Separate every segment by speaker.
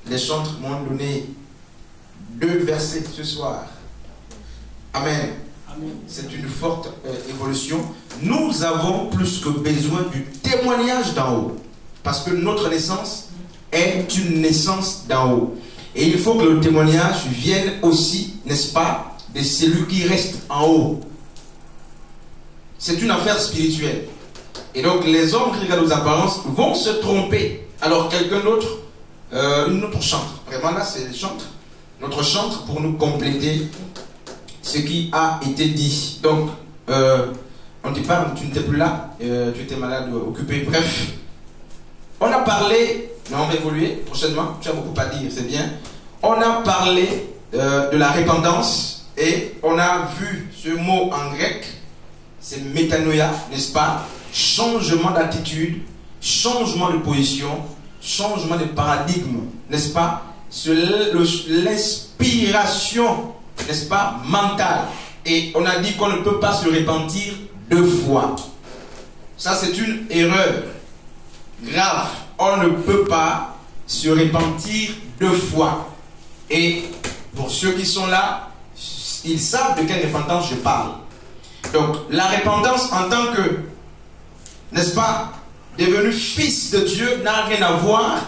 Speaker 1: les chantres m'ont donné 2 versets ce soir. Amen. C'est une forte évolution. Nous avons plus que besoin du témoignage d'en haut. Parce que notre naissance est une naissance d'en haut. Et il faut que le témoignage vienne aussi, n'est-ce pas, de celui qui reste en haut. C'est une affaire spirituelle. Et donc les hommes qui regardent aux apparences vont se tromper. Alors quelqu'un d'autre, une autre chantre. Vraiment là c'est le chantre. Notre chantre pour nous compléter ce qui a été dit. Donc, on te parle, tu n'étais plus là, tu étais malade, occupé, bref. On a parlé, mais on va évoluer prochainement, tu as beaucoup à dire, c'est bien. On a parlé de la repentance et on a vu ce mot en grec, c'est métanoïa, n'est-ce pas? Changement d'attitude, changement de position, changement de paradigme, n'est-ce pas? L'inspiration, n'est-ce pas, mentale. Et on a dit qu'on ne peut pas se repentir 2 fois. Ça, c'est une erreur grave. On ne peut pas se repentir 2 fois. Et pour ceux qui sont là, ils savent de quelle repentance je parle. Donc, la repentance en tant que, n'est-ce pas, devenu fils de Dieu n'a rien à voir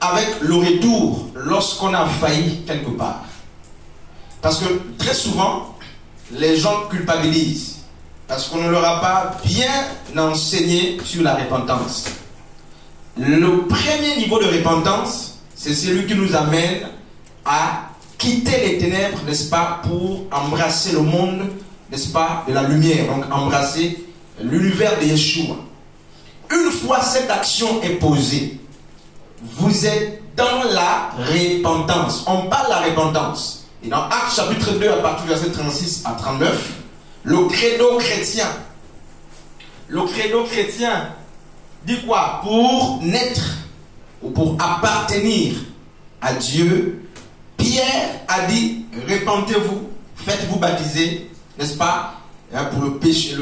Speaker 1: avec le retour lorsqu'on a failli quelque part. Parce que très souvent, les gens culpabilisent. Parce qu'on ne leur a pas bien enseigné sur la repentance. Le premier niveau de repentance, c'est celui qui nous amène à quitter les ténèbres, n'est-ce pas, pour embrasser le monde, n'est-ce pas, de la lumière. Donc embrasser l'univers de Yeshua. Une fois cette action est posée, vous êtes dans la repentance. On parle de la repentance. Et dans Actes chapitre 2, à partir du verset 36 à 39, le credo chrétien dit quoi? Pour naître ou pour appartenir à Dieu, Pierre a dit, repentez-vous, faites-vous baptiser, n'est-ce pas, pour le péché,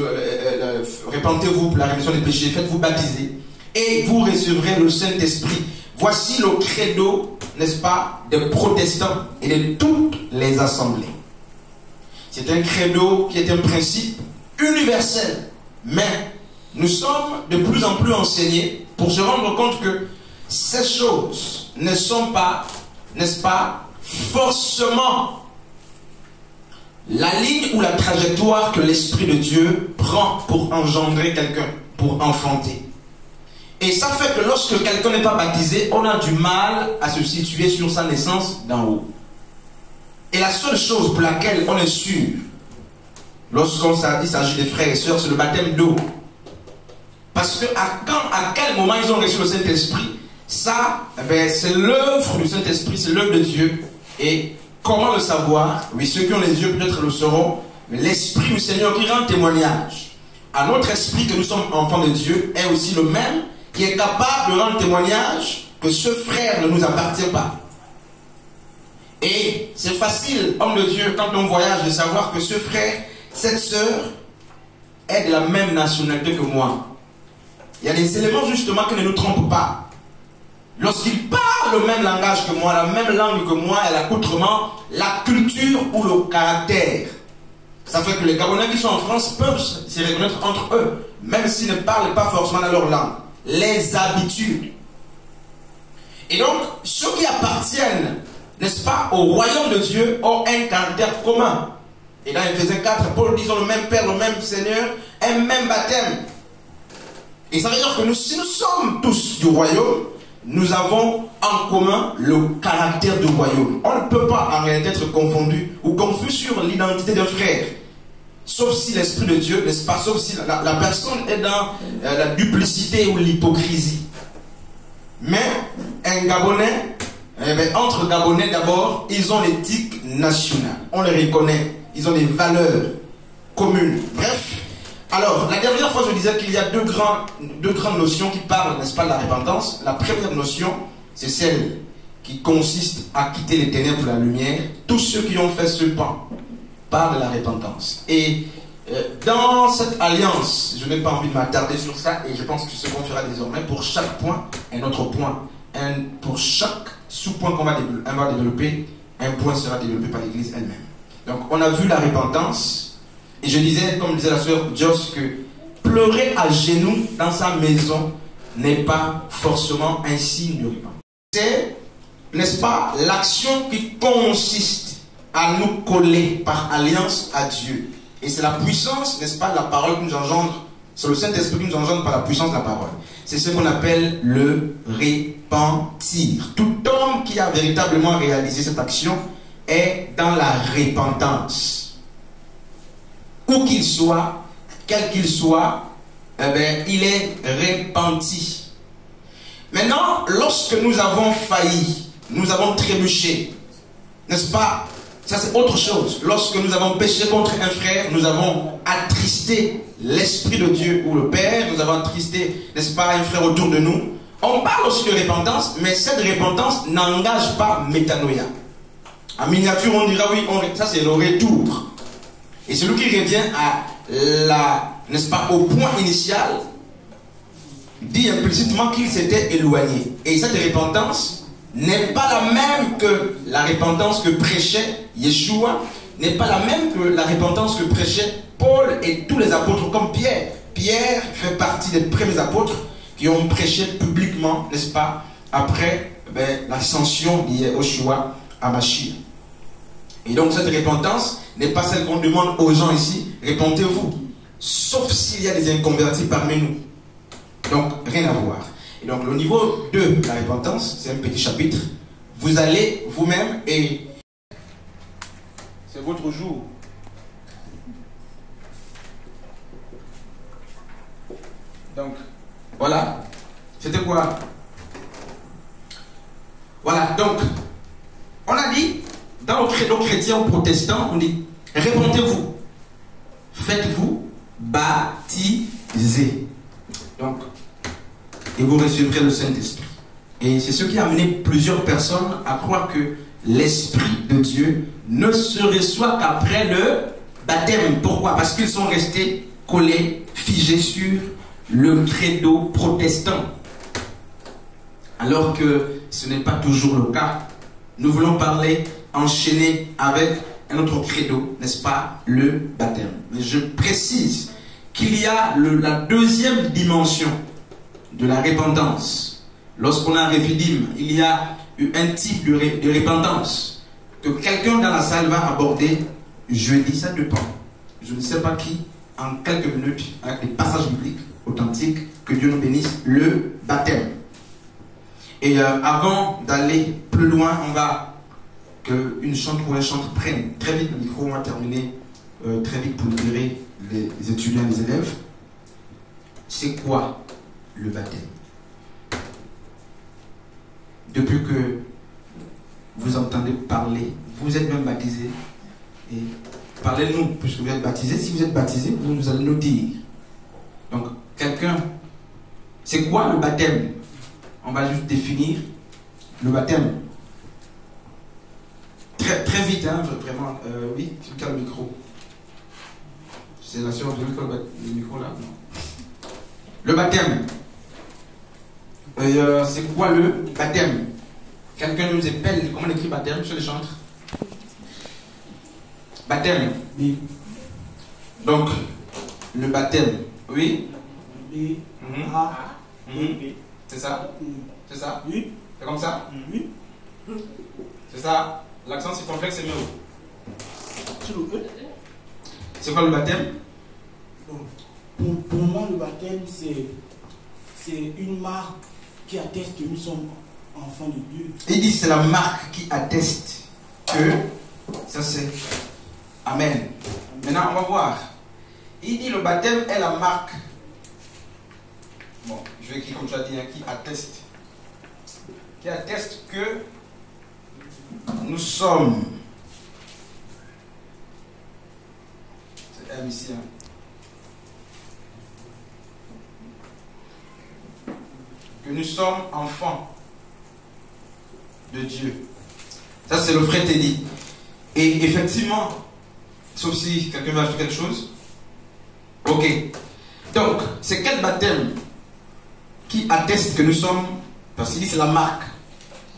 Speaker 1: repentez-vous pour la rémission des péchés, faites-vous baptiser, et vous recevrez le Saint-Esprit. Voici le credo, n'est-ce pas, des protestants et de toutes les assemblées. C'est un credo qui est un principe universel. Mais nous sommes de plus en plus enseignés pour se rendre compte que ces choses ne sont pas, n'est-ce pas, forcément la ligne ou la trajectoire que l'Esprit de Dieu prend pour engendrer quelqu'un, pour enfanter. Et ça fait que lorsque quelqu'un n'est pas baptisé, on a du mal à se situer sur sa naissance d'en haut. Et la seule chose pour laquelle on est sûr, lorsqu'il s'agit des frères et sœurs, c'est le baptême d'eau. Parce que à quel moment ils ont reçu le Saint-Esprit, ça, c'est l'œuvre du Saint-Esprit, c'est l'œuvre de Dieu. Et comment le savoir? Oui, ceux qui ont les yeux peut-être le sauront, mais l'Esprit du Seigneur qui rend témoignage à notre esprit que nous sommes enfants de Dieu est aussi le même, qui est capable de rendre témoignage que ce frère ne nous appartient pas. Et c'est facile, homme de Dieu, quand on voyage, de savoir que ce frère, cette sœur, est de la même nationalité que moi. Il y a des éléments justement qui ne nous trompent pas. Lorsqu'il parle le même langage que moi, la même langue que moi, et l'accoutrement, la culture ou le caractère. Ça fait que les Gabonais qui sont en France peuvent se reconnaître entre eux, même s'ils ne parlent pas forcément dans leur langue. Les habitudes. Et donc, ceux qui appartiennent, n'est-ce pas, au royaume de Dieu ont un caractère commun. Et dans Ephésiens 4, Paul dit, ils ont le même Père, le même Seigneur, un même baptême. Et ça veut dire que si nous sommes tous du royaume, nous avons en commun le caractère du royaume. On ne peut pas en réalité être confondu ou confus sur l'identité d'un frère. Sauf si l'Esprit de Dieu, n'est-ce pas, sauf si la personne est dans la duplicité ou l'hypocrisie. Mais un Gabonais, entre Gabonais d'abord, ils ont l'éthique nationale. On les reconnaît. Ils ont des valeurs communes. Bref. Alors, la dernière fois, je disais qu'il y a deux grandes notions qui parlent, n'est-ce pas, de la repentance. La première notion, c'est celle qui consiste à quitter les ténèbres pour la lumière. Tous ceux qui ont fait ce pas parlent de la repentance. Et dans cette alliance, je n'ai pas envie de m'attarder sur ça, et je pense que ce qu'on fera désormais, pour chaque point, un autre point. Pour chaque sous-points qu'on va développer. Un point sera développé par l'Église elle-même. Donc, on a vu la repentance. Et je disais, comme disait la sœur Joss, que pleurer à genoux dans sa maison n'est pas forcément un signe de repentance. C'est, n'est-ce pas, l'action qui consiste à nous coller par alliance à Dieu. Et c'est la puissance, n'est-ce pas, la parole qui nous engendre. C'est le Saint-Esprit qui nous engendre par la puissance de la parole. C'est ce qu'on appelle le repentir. Tout homme qui a véritablement réalisé cette action est dans la repentance. Où qu'il soit, quel qu'il soit, eh bien, il est repenti. Maintenant, lorsque nous avons failli, nous avons trébuché, n'est-ce pas? Ça c'est autre chose. Lorsque nous avons péché contre un frère, nous avons attristé l'Esprit de Dieu ou le Père, nous avons attristé, n'est-ce pas, un frère autour de nous. On parle aussi de repentance, mais cette repentance n'engage pas métanoïa. En miniature, on dira oui, ça c'est le retour. Et celui qui revient à n'est-ce pas, au point initial, dit implicitement qu'il s'était éloigné. Et cette repentance n'est pas la même que la repentance que prêchait Yeshua, n'est pas la même que la repentance que prêchait Paul et tous les apôtres comme Pierre. Pierre fait partie des premiers apôtres qui ont prêché publiquement, n'est-ce pas, après l'ascension d'Yeshua à Mashiach. Et donc cette repentance n'est pas celle qu'on demande aux gens ici, répentez-vous, sauf s'il y a des inconvertis parmi nous. Donc rien à voir. Et donc le niveau 2 de la repentance, c'est un petit chapitre. Vous allez vous-même et c'est votre jour. Donc voilà. C'était quoi? Voilà, donc on a dit dans le credo chrétien protestant, on dit répentez-vous, faites-vous baptiser. Donc et vous recevrez le Saint-Esprit. Et c'est ce qui a amené plusieurs personnes à croire que l'Esprit de Dieu ne se reçoit qu'après le baptême. Pourquoi? Parce qu'ils sont restés collés, figés sur le credo protestant. Alors que ce n'est pas toujours le cas. Nous voulons parler, enchaîner avec un autre credo, n'est-ce pas? Le baptême. Mais je précise qu'il y a la deuxième dimension de la repentance. Lorsqu'on a un réfidim, il y a un type de repentance que quelqu'un dans la salle va aborder jeudi, ça dépend. Je ne sais pas qui, en quelques minutes, avec des passages bibliques authentiques, que Dieu nous bénisse, le baptême. Et avant d'aller plus loin, on va qu'une chante ou un chantre prenne très vite le micro, on va terminer très vite pour libérer les étudiants et les élèves. C'est quoi le baptême? Depuis que vous entendez parler, vous êtes même baptisé. Et parlez-nous, puisque vous êtes baptisé. Si vous êtes baptisé, vous allez nous dire. Donc, quelqu'un, c'est quoi le baptême? On va juste définir le baptême. Très, très vite, hein, vraiment. Oui, tu as le micro. C'est la sœur de le micro là? Non. Le baptême. C'est quoi le baptême? Quelqu'un nous appelle, comment on écrit baptême sur les chantres? Baptême. Oui. Donc, le baptême. Oui. Oui. C'est ça? C'est ça? Oui. C'est comme ça? Oui. C'est ça? L'accent circonflexe, c'est mieux. C'est quoi le baptême?
Speaker 2: Pour moi, le baptême, c'est une marque qui atteste que nous sommes enfants de Dieu.
Speaker 1: Il dit c'est la marque qui atteste que ça c'est Amen. Maintenant on va voir. Il dit le baptême est la marque. Bon, je vais écrire comme tu as dit, hein, qui atteste. Qui atteste que nous sommes. C'est M ici. Hein. Que nous sommes enfants de Dieu. Ça, c'est le frère Teddy. Et effectivement, sauf si quelqu'un veut ajouter quelque chose. Ok. Donc, c'est quel baptême qui atteste que nous sommes, parce qu'il dit c'est la marque.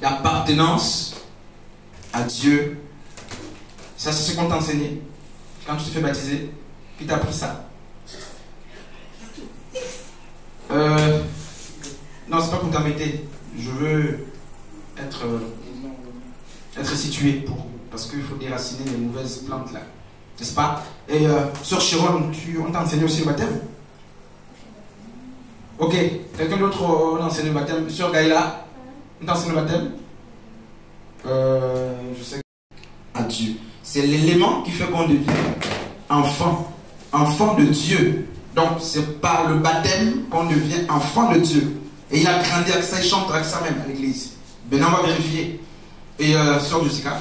Speaker 1: d'appartenance à Dieu. Ça, c'est ce qu'on t'a enseigné quand tu te fais baptiser. Qui t'a appris ça? Non, c'est pas pour t'embêter. Je veux être situé parce qu'il faut déraciner les mauvaises plantes là. N'est-ce pas? Et Sœur Chiron, on t'a enseigné aussi le baptême? Ok. Quelqu'un d'autre on a enseigné le baptême? Sœur Gaïla, on t'a enseigné le baptême? Je sais. À Dieu. C'est l'élément qui fait qu'on devient enfant de Dieu. Donc c'est par le baptême qu'on devient enfant de Dieu. Et il a grandi avec ça, il chante avec ça même à l'église. Ben on va vérifier. Et Sœur Jessica,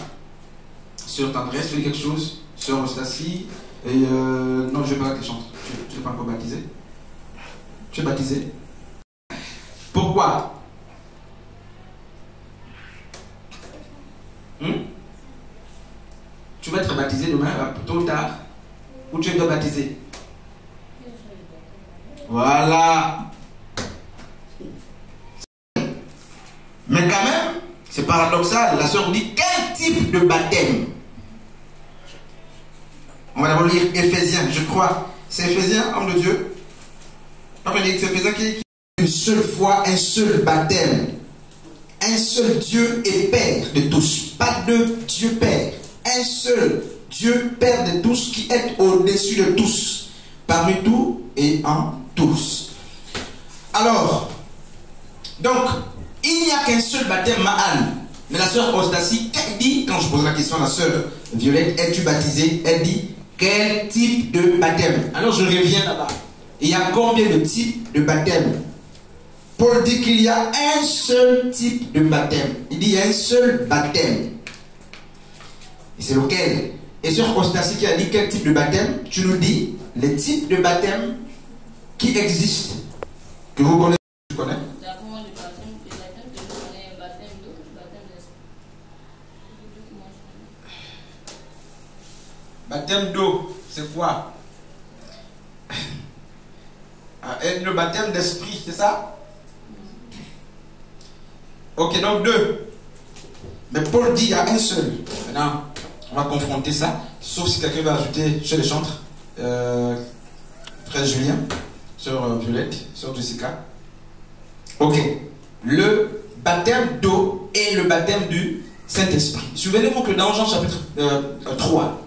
Speaker 1: Sœur Tendresse, tu fais quelque chose? Sœur Eustacie, et non, je ne vais pas que tu chantes. Tu n'es pas encore baptisé. Tu es baptisé. Pourquoi? Tu vas être baptisé demain, tôt ou tard? Ou tu es déjà baptisé? Voilà. Mais quand même, c'est paradoxal. La sœur dit quel type de baptême? On va d'abord lire Éphésiens, je crois. C'est Éphésiens, homme de Dieu. Enfin, c'est Éphésiens qui une seule foi, un seul baptême. Un seul Dieu et Père de tous. Pas deux Dieu Père. Un seul Dieu Père de tous qui est au-dessus de tous. Parmi tout et en tous. Alors, donc, il n'y a qu'un seul baptême, Ma'an. Mais la sœur Eustacie, qu'elle dit, quand je pose la question à la sœur Violette, es-tu baptisée? Elle dit, quel type de baptême? Alors je reviens là-bas. Il y a combien de types de baptême? Paul dit qu'il y a un seul type de baptême. Il dit, il y a un seul baptême. Et c'est lequel? Et sœur Eustacie qui a dit quel type de baptême? Tu nous dis les types de baptême qui existent. Que vous connaissez? Tu connais? Baptême d'eau, c'est quoi? Et le baptême d'esprit, c'est ça? Ok, donc deux. Mais Paul dit il y a un seul. Maintenant, on va confronter ça. Sauf si quelqu'un va ajouter chez les chantres. Frère Julien, Sœur Violette, Sœur Jessica. Ok. Le baptême d'eau et le baptême du Saint-Esprit. Souvenez-vous que dans Jean chapitre 3,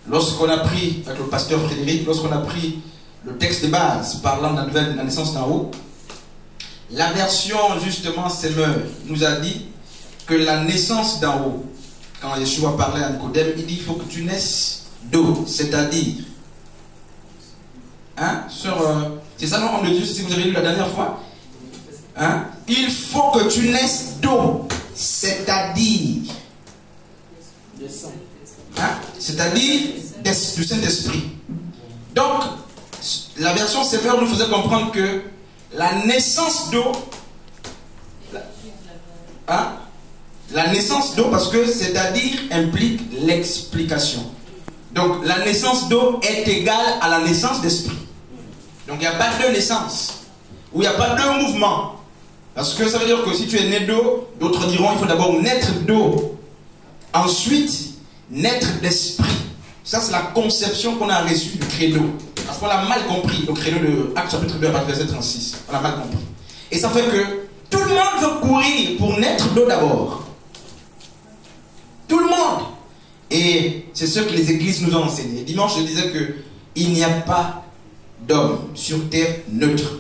Speaker 1: lorsqu'on a pris, avec le pasteur Frédéric, lorsqu'on a pris le texte de base parlant de la naissance d'en haut, la version justement Semeur nous a dit que la naissance d'en haut, quand Yeshua parlait à Nicodème, il dit il faut que tu naisses d'eau, c'est-à-dire, hein, c'est ça non, homme de Dieu, c'est ce que vous avez lu la dernière fois, hein, il faut que tu naisses d'eau, c'est-à-dire, hein, c'est-à-dire du Saint-Esprit. Donc, la version Semeur nous faisait comprendre que la naissance d'eau, hein, la naissance d'eau, parce que c'est-à-dire implique l'explication. Donc la naissance d'eau est égale à la naissance d'esprit. Donc il n'y a pas deux naissances, ou il n'y a pas deux mouvements. Parce que ça veut dire que si tu es né d'eau, d'autres diront il faut d'abord naître d'eau, ensuite naître d'esprit. Ça c'est la conception qu'on a reçue du credo. Parce qu'on a mal compris le credo de Actes chapitre 2 à partir verset 36. On a mal compris. Et ça fait que tout le monde veut courir pour naître d'eau d'abord. Tout le monde. Et c'est ce que les églises nous ont enseigné. Dimanche, je disais que il n'y a pas d'homme sur terre neutre.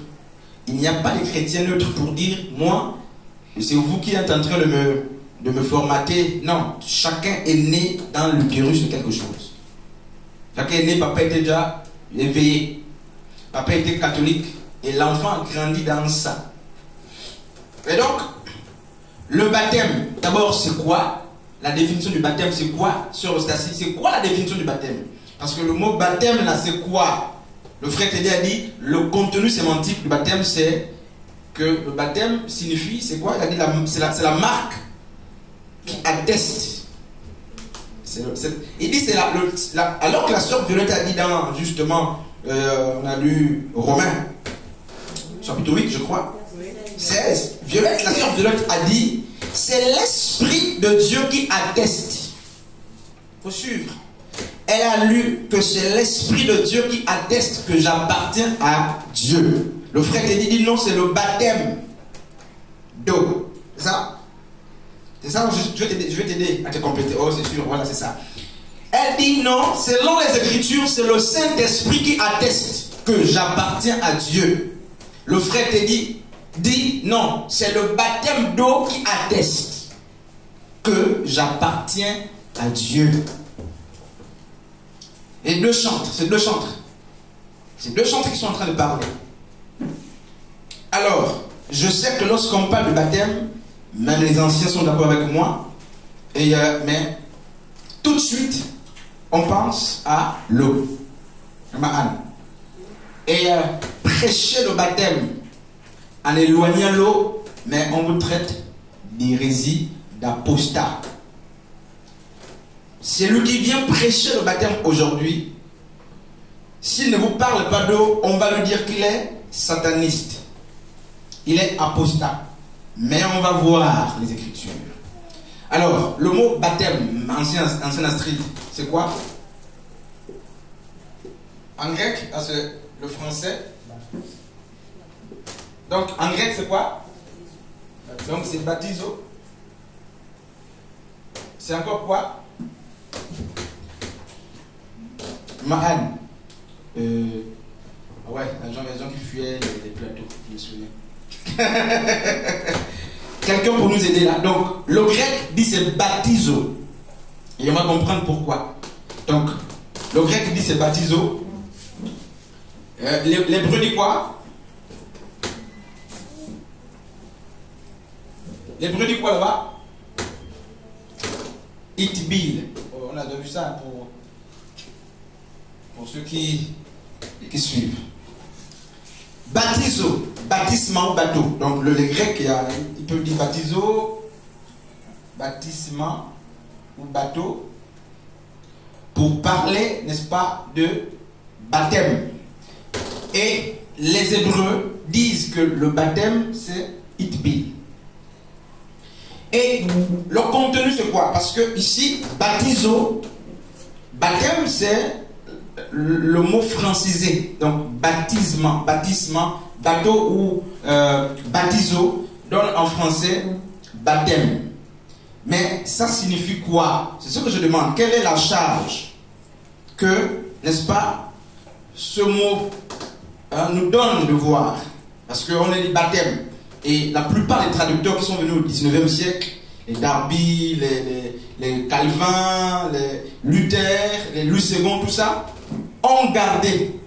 Speaker 1: Il n'y a pas de chrétien neutre pour dire, moi, c'est vous qui êtes en train de me formater. Non, chacun est né dans l'utérus de quelque chose. Chacun est né, papa était déjà éveillé. Papa était catholique. Et l'enfant a grandi dans ça. Et donc, le baptême, d'abord, c'est quoi? La définition du baptême, c'est quoi? Sœur Eustacie, c'est quoi la définition du baptême? Parce que le mot baptême, là, c'est quoi? Le frère Tédé a dit, le contenu sémantique du baptême, c'est que le baptême signifie, c'est quoi? Il a dit, c'est la marque qui atteste. Il dit, c'est alors que la sœur Violette a dit dans, justement, on a lu Romains, chapitre 8, je crois, 16, Violette, la sœur Violette a dit, C'est l'Esprit de Dieu qui atteste. Il faut suivre. Elle a lu que c'est l'Esprit de Dieu qui atteste que j'appartiens à Dieu. Le frère Teddy dit non, c'est le baptême d'eau. C'est ça? C'est ça? Je vais t'aider à te compléter. Oh, c'est sûr, voilà, c'est ça. Elle dit non, selon les Écritures, c'est le Saint-Esprit qui atteste que j'appartiens à Dieu. Le frère Teddy dit non, c'est le baptême d'eau qui atteste que j'appartiens à Dieu. Et deux chantres, c'est deux chantres. C'est deux chantres qui sont en train de parler. Alors, je sais que lorsqu'on parle de baptême, même les anciens sont d'accord avec moi, mais tout de suite, on pense à l'eau. Et prêcher le baptême en éloignant l'eau, mais on vous traite d'hérésie, d'apostat. Celui qui vient prêcher le baptême aujourd'hui, s'il ne vous parle pas d'eau, on va lui dire qu'il est sataniste. Il est apostat. Mais on va voir les Écritures. Alors, le mot baptême, ancien astrid, c'est quoi? En grec, c'est le français. Donc, en grec, c'est quoi? Donc, c'est baptizo. C'est encore quoi? Mahan. Ouais, les gens qui fuyaient les plateaux, je me souviens. Quelqu'un pour nous aider là. Donc, le grec dit c'est baptizo. Et on va comprendre pourquoi. Donc, le grec dit c'est baptizo. L'hébreu dit quoi? L'hébreu dit quoi là-bas? Itbil. On a déjà vu ça pour ceux qui suivent. Baptizo, baptisement ou bateau. Donc le grec, il peut dire baptizo, baptisement ou bateau, pour parler, n'est-ce pas, de baptême. Et les Hébreux disent que le baptême, c'est itbil. Et le contenu, c'est quoi? Parce que ici, baptizo, baptême, c'est le mot francisé. Donc, baptisement, bateau ou baptizo, donne en français baptême. Mais ça signifie quoi? C'est ce que je demande. Quelle est la charge que, n'est-ce pas, ce mot nous donne de voir? Parce qu'on est dit baptême. Et la plupart des traducteurs qui sont venus au 19e siècle, les Darby, les Calvin, les Luther, les Louis II, tout ça, ont gardé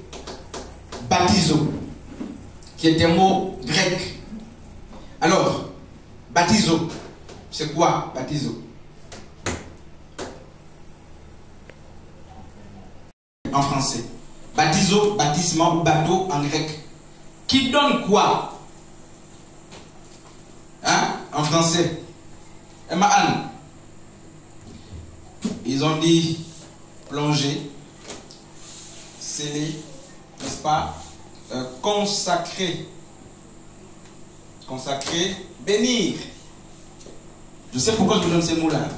Speaker 1: baptizo, qui est un mot grec. Alors, baptizo, c'est quoi baptizo? En français. Baptizo, baptisement ou bateau en grec. Qui donne quoi? Hein? En français. Emma Anne. Ils ont dit plonger, sceller, n'est-ce pas? Consacrer. Consacrer, bénir. Je sais pourquoi je vous donne ces mots-là.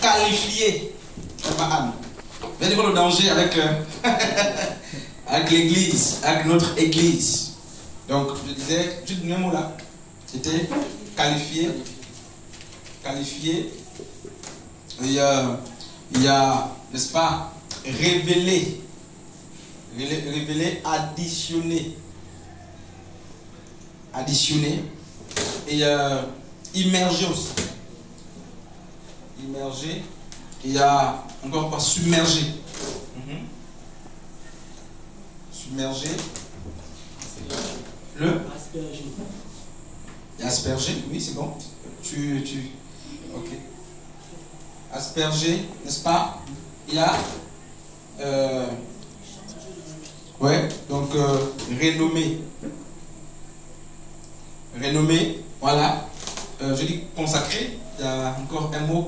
Speaker 1: Qualifier. Emma Anne. Vous allez voir le danger avec, avec l'église, avec notre église. Donc, je disais, juste le mot là. C'était qualifié. Qualifié. Il y a, n'est-ce pas, révéler. Révéler, additionner. Additionner. Et immerger aussi. Immerger. Il y a encore pas submerger. Submerger. Le
Speaker 2: asperger.
Speaker 1: Asperger, oui, c'est bon. Ok. Asperger, n'est-ce pas? Il y a. Ouais, donc renommé. Renommé, voilà. Je dis consacré. Il y a encore un mot.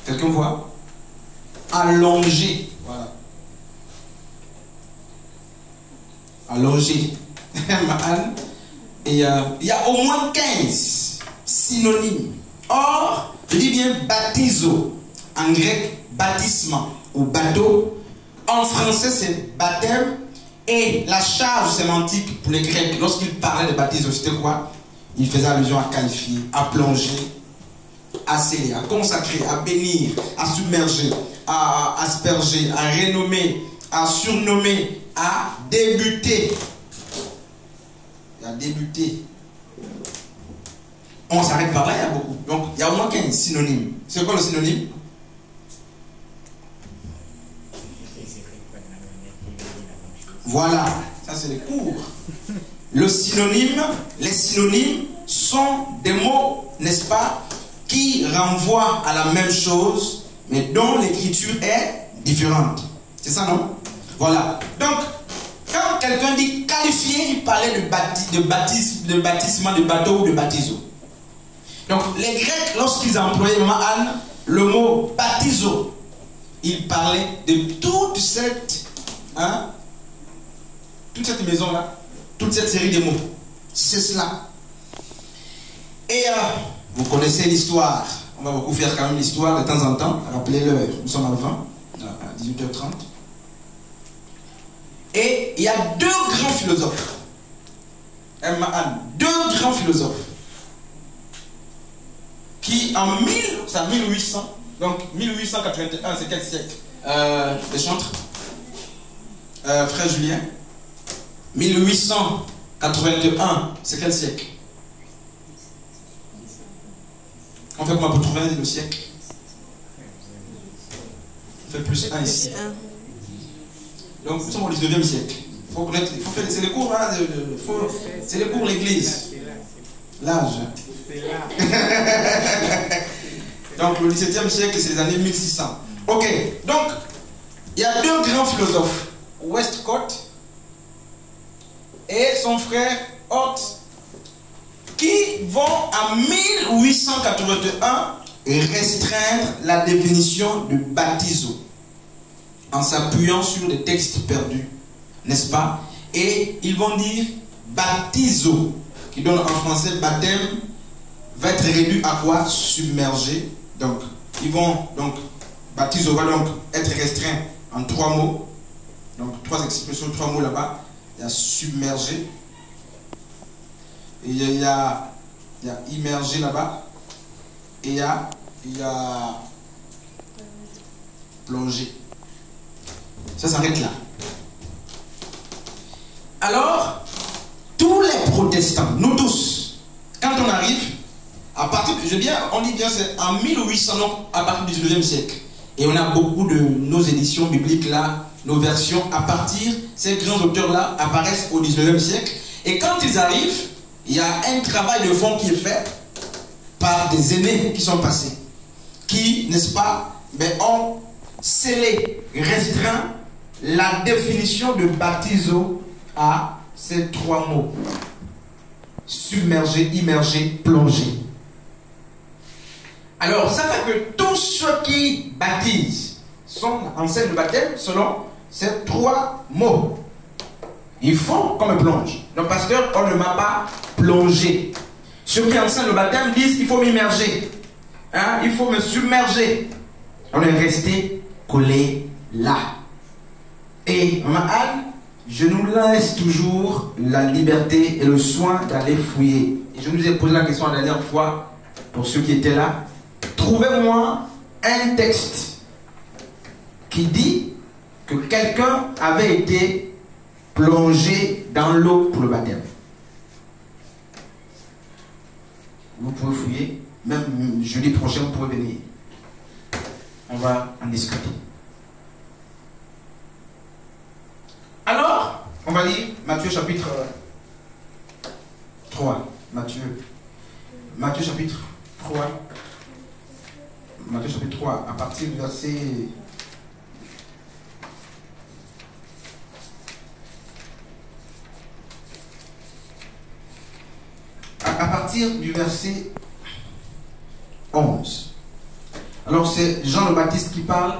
Speaker 1: Quelqu'un voit? Allongé, voilà. Allongé. Et il y a au moins 15 synonymes. Or, je dis bien baptizo, en grec baptisement ou bateau. En français, c'est baptême. Et la charge sémantique pour les Grecs, lorsqu'ils parlaient de baptizo, c'était quoi? Ils faisaient allusion à qualifier, à plonger, à sceller, à consacrer, à bénir, à submerger, à asperger, à renommer, à surnommer, à débuter. À débuter. On s'arrête par là, il y a beaucoup. Donc, il y a au moins 15 synonymes. C'est quoi le synonyme? Voilà, ça c'est les cours. Le synonyme, les synonymes sont des mots, n'est-ce pas, qui renvoient à la même chose, mais dont l'écriture est différente. C'est ça, non? Voilà. Donc, quand quelqu'un dit qualifier, il parlait de baptisement, de bateau ou de baptizo. Donc, les Grecs, lorsqu'ils employaient, Maman Anne, le mot baptizo, ils parlaient de toute cette maison-là, toute cette série de mots. C'est cela. Et vous connaissez l'histoire. On va beaucoup faire quand même l'histoire de temps en temps. Rappelez-le, nous sommes à 20, à 18h30. Et il y a deux grands philosophes. Deux grands philosophes. Qui en 1800, donc 1881, c'est quel siècle? Les chantres Frère Julien. 1881, c'est quel siècle? On fait comment pour trouver le siècle? On fait plus 1 ici. Donc nous sommes au 19e siècle. Il faut connaître, c'est les cours, hein, c'est les cours l'église. L'âge. Donc le 17e siècle, c'est les années 1600. Ok, donc il y a deux grands philosophes, Westcott et son frère Hobbes, qui vont en 1881 restreindre la définition de baptizo en s'appuyant sur des textes perdus, n'est-ce pas? Et ils vont dire baptizo, qui donne en français baptême, va être réduit à quoi? Submergé. Donc, baptizo va donc être restreint en 3 mots. Donc, 3 expressions, 3 mots là-bas. Il y a submergé. Et il y a immergé là-bas. Et il y a plongé. Ça s'arrête là. Alors, tous les protestants, nous tous, quand on arrive, à partir, on dit bien, c'est en 1800, donc à partir du 19e siècle. Et on a beaucoup de nos éditions bibliques là, nos versions, à partir, ces grands auteurs-là apparaissent au 19e siècle. Et quand ils arrivent, il y a un travail de fond qui est fait par des aînés qui sont passés, qui, n'est-ce pas, ont scellé, restreint la définition de baptizo à ces 3 mots: submerger, immerger, plonger. Alors, ça fait que tous ceux qui baptisent enseignent le baptême selon ces 3 mots. Ils font comme plonge. Donc, pasteur, on ne m'a pas plongé. Ceux qui enseignent le baptême disent qu'il faut m'immerger. Il faut me submerger. On est resté collé là. Et Maman Anne, je nous laisse toujours la liberté et le soin d'aller fouiller. Et je nous ai posé la question la dernière fois, pour ceux qui étaient là. Trouvez-moi un texte qui dit que quelqu'un avait été plongé dans l'eau pour le baptême. Vous pouvez fouiller, même jeudi prochain, vous pouvez venir. On va en discuter. Alors, on va lire Matthieu chapitre 3. Matthieu chapitre 3. Matthieu chapitre 3, à partir du verset... À partir du verset 11. Alors c'est Jean le Baptiste qui parle.